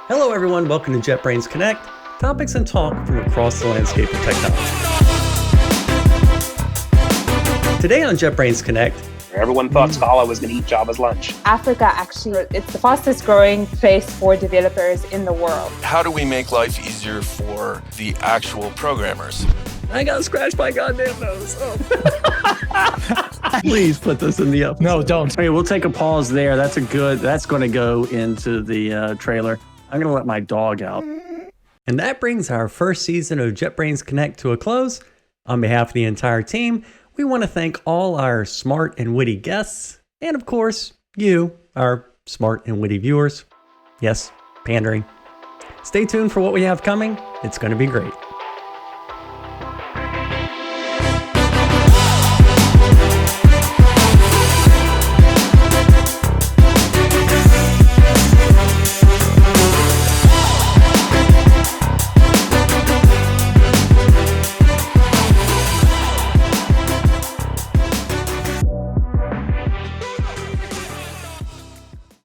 Hello everyone, welcome to JetBrains Connect, topics and talk from across the landscape of technology. Today on JetBrains Connect, everyone thought Scala was going to eat Java's lunch. Africa, actually, it's the fastest growing place for developers in the world. How do we make life easier for the actual programmers? I got scratched by goddamn nose. Oh. Please put this in the episode. No, don't. Okay, we'll take a pause there. That's going to go into the trailer. I'm going to let my dog out. And that brings our first season of JetBrains Connect to a close. On behalf of the entire team, we want to thank all our smart and witty guests, and of course, you, our smart and witty viewers. Yes, pandering. Stay tuned for what we have coming. It's going to be great.